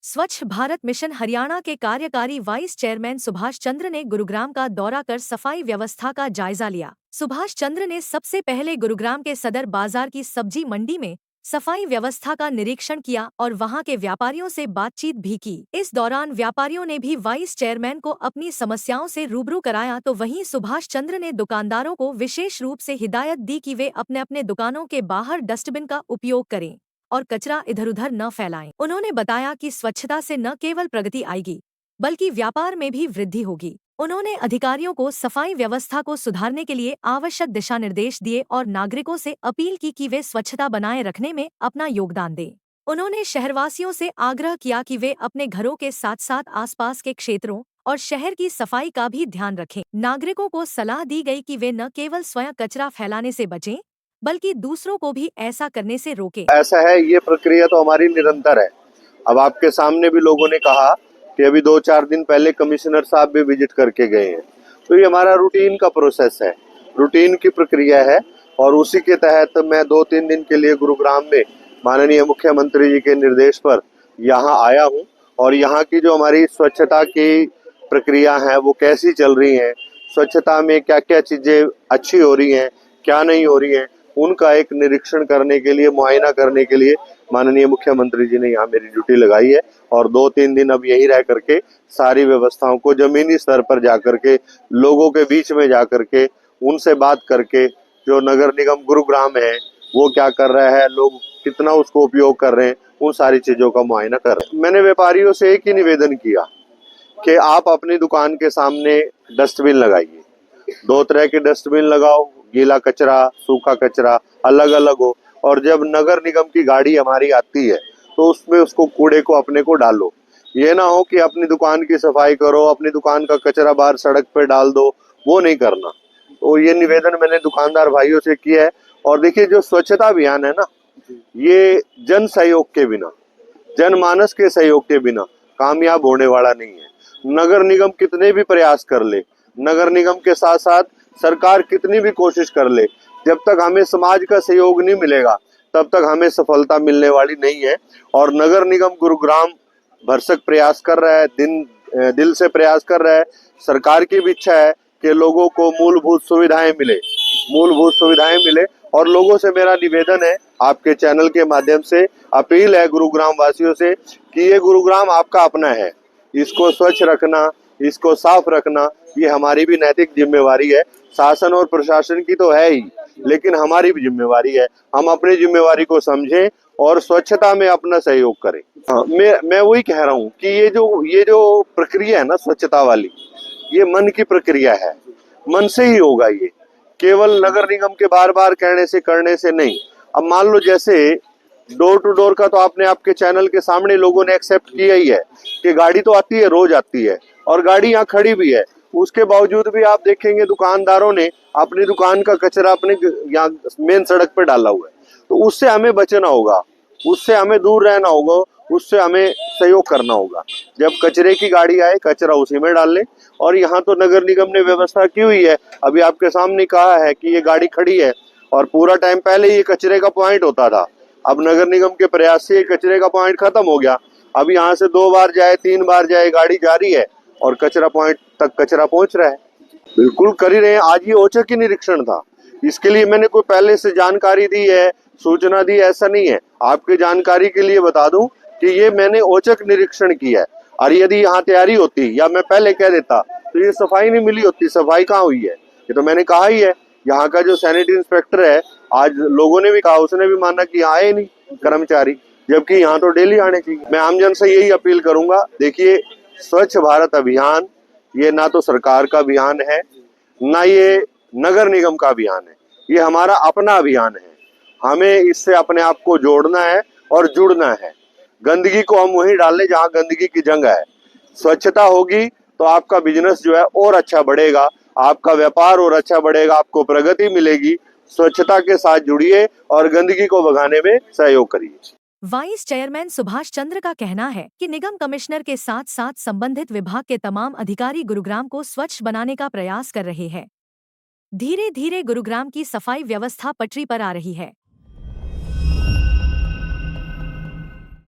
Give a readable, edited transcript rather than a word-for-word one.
स्वच्छ भारत मिशन हरियाणा के कार्यकारी वाइस चेयरमैन सुभाष चंद्र ने गुरुग्राम का दौरा कर सफाई व्यवस्था का जायजा लिया। सुभाष चंद्र ने सबसे पहले गुरुग्राम के सदर बाजार की सब्जी मंडी में सफाई व्यवस्था का निरीक्षण किया और वहां के व्यापारियों से बातचीत भी की। इस दौरान व्यापारियों ने भी वाइस चेयरमैन को अपनी समस्याओं से रूबरू कराया, तो वहीं सुभाष चंद्र ने दुकानदारों को विशेष रूप से हिदायत दी कि वे अपने अपने दुकानों के बाहर डस्टबिन का उपयोग करें और कचरा इधर उधर न फैलाएं। उन्होंने बताया कि स्वच्छता से न केवल प्रगति आएगी बल्कि व्यापार में भी वृद्धि होगी। उन्होंने अधिकारियों को सफाई व्यवस्था को सुधारने के लिए आवश्यक दिशा निर्देश दिए और नागरिकों से अपील की कि वे स्वच्छता बनाए रखने में अपना योगदान दें। उन्होंने शहरवासियों से आग्रह किया कि वे अपने घरों के साथ साथ आसपास के क्षेत्रों और शहर की सफाई का भी ध्यान रखें। नागरिकों को सलाह दी गई कि वे न केवल स्वयं कचरा फैलाने से बचें बल्कि दूसरों को भी ऐसा करने से रोकें। ऐसा है, ये प्रक्रिया तो हमारी निरंतर है। अब आपके सामने भी लोगों ने कहा कि अभी 2-4 दिन पहले कमिश्नर साहब भी विजिट करके गए हैं, तो ये हमारा रूटीन का प्रोसेस है, रूटीन की प्रक्रिया है। और उसी के तहत मैं 2-3 दिन के लिए गुरुग्राम में माननीय मुख्यमंत्री जी के निर्देश पर यहाँ आया हूँ और यहाँ की जो हमारी स्वच्छता की प्रक्रिया है वो कैसी चल रही है, स्वच्छता में क्या क्या चीजें अच्छी हो रही हैं, क्या नहीं हो रही हैं, उनका एक निरीक्षण करने के लिए, मुआयना करने के लिए माननीय मुख्यमंत्री जी ने यहाँ मेरी ड्यूटी लगाई है। और 2-3 दिन अब यहीं रह करके सारी व्यवस्थाओं को जमीनी स्तर पर जाकर के, लोगों के बीच में जाकर के, उनसे बात करके, जो नगर निगम गुरुग्राम है वो क्या कर रहा है, लोग कितना उसको उपयोग कर रहे हैं, उन सारी चीजों का मुआयना कर रहे हैं। मैंने व्यापारियों से एक ही निवेदन किया कि आप अपनी दुकान के सामने डस्टबिन लगाइए, 2 तरह के डस्टबिन लगाओ, गीला कचरा, सूखा कचरा अलग अलग हो। और जब नगर निगम की गाड़ी हमारी आती है तो उसमें उसको कूड़े को अपने को डालो। ये ना हो कि अपनी दुकान की सफाई करो, अपनी दुकान का कचरा बाहर सड़क पे डाल दो, वो नहीं करना। तो ये निवेदन मैंने दुकानदार भाइयों से किया है। और देखिए, जो स्वच्छता अभियान है ना, ये जन सहयोग के बिना, जनमानस के सहयोग के बिना कामयाब होने वाला नहीं है। नगर निगम कितने भी प्रयास कर ले, नगर निगम के साथ साथ सरकार कितनी भी कोशिश कर ले, जब तक हमें समाज का सहयोग नहीं मिलेगा तब तक हमें सफलता मिलने वाली नहीं है। और नगर निगम गुरुग्राम भरसक प्रयास कर रहा है, दिल से प्रयास कर रहा है। सरकार की भी इच्छा है कि लोगों को मूलभूत सुविधाएं मिले, मूलभूत सुविधाएं मिले। और लोगों से मेरा निवेदन है, आपके चैनल के माध्यम से अपील है गुरुग्राम वासियों से कि ये गुरुग्राम आपका अपना है, इसको स्वच्छ रखना, इसको साफ रखना, ये हमारी भी नैतिक जिम्मेवारी है। शासन और प्रशासन की तो है ही, लेकिन हमारी भी जिम्मेवारी है। हम अपनी जिम्मेवारी को समझें और स्वच्छता में अपना सहयोग करें। हाँ, मैं वही कह रहा हूँ कि ये जो प्रक्रिया है ना स्वच्छता वाली, ये मन की प्रक्रिया है, मन से ही होगा। ये केवल नगर निगम के बार बार कहने से, करने से नहीं। अब मान लो जैसे डोर टू डोर का तो आपने आपके चैनल के सामने लोगों ने एक्सेप्ट किया ही है कि गाड़ी तो आती है, रोज आती है और गाड़ी यहाँ खड़ी भी है। उसके बावजूद भी आप देखेंगे दुकानदारों ने अपनी दुकान का कचरा अपने यहाँ मेन सड़क पर डाला हुआ है। तो उससे हमें बचना होगा, उससे हमें दूर रहना होगा, उससे हमें सहयोग करना होगा। जब कचरे की गाड़ी आए, कचरा उसी में डाल लें। और यहाँ तो नगर निगम ने व्यवस्था की हुई है, अभी आपके सामने कहा है कि ये गाड़ी खड़ी है और पूरा टाइम पहले ये कचरे का पॉइंट होता था। अब नगर निगम के प्रयास से कचरे का पॉइंट खत्म हो गया। अब यहाँ से 2 बार जाए, 3 बार जाए, गाड़ी जा रही है और कचरा पॉइंट तक कचरा पहुंच रहा है। बिल्कुल कर ही रहे हैं। आज ये औचक ही निरीक्षण था, इसके लिए मैंने कोई पहले से जानकारी दी है, सूचना दी, ऐसा नहीं है। आपकी जानकारी के लिए बता दूं कि ये मैंने औचक निरीक्षण किया है। और यदि यहाँ तैयारी होती या मैं पहले कह देता तो ये सफाई नहीं मिली होती। सफाई कहाँ हुई है, ये तो मैंने कहा ही है। यहाँ का जो सैनिटरी इंस्पेक्टर है, आज लोगों ने भी कहा, उसने भी माना कि यहाँ आए नहीं कर्मचारी, जबकि यहाँ तो डेली आने चाहिए। मैं आमजन से यही अपील करूंगा, देखिए स्वच्छ भारत अभियान ये ना तो सरकार का अभियान है, ना ये नगर निगम का अभियान है, ये हमारा अपना अभियान है। हमें इससे अपने आप को जोड़ना है और जुड़ना है। गंदगी को हम वहीं डाल लें जहाँ गंदगी की जगह है। स्वच्छता होगी तो आपका बिजनेस जो है और अच्छा बढ़ेगा, आपका व्यापार और अच्छा बढ़ेगा, आपको प्रगति मिलेगी। स्वच्छता के साथ जुड़िए और गंदगी को भगाने में सहयोग करिए। वाइस चेयरमैन सुभाष चंद्र का कहना है कि निगम कमिश्नर के साथ साथ संबंधित विभाग के तमाम अधिकारी गुरुग्राम को स्वच्छ बनाने का प्रयास कर रहे हैं। धीरे धीरे गुरुग्राम की सफाई व्यवस्था पटरी पर आ रही है।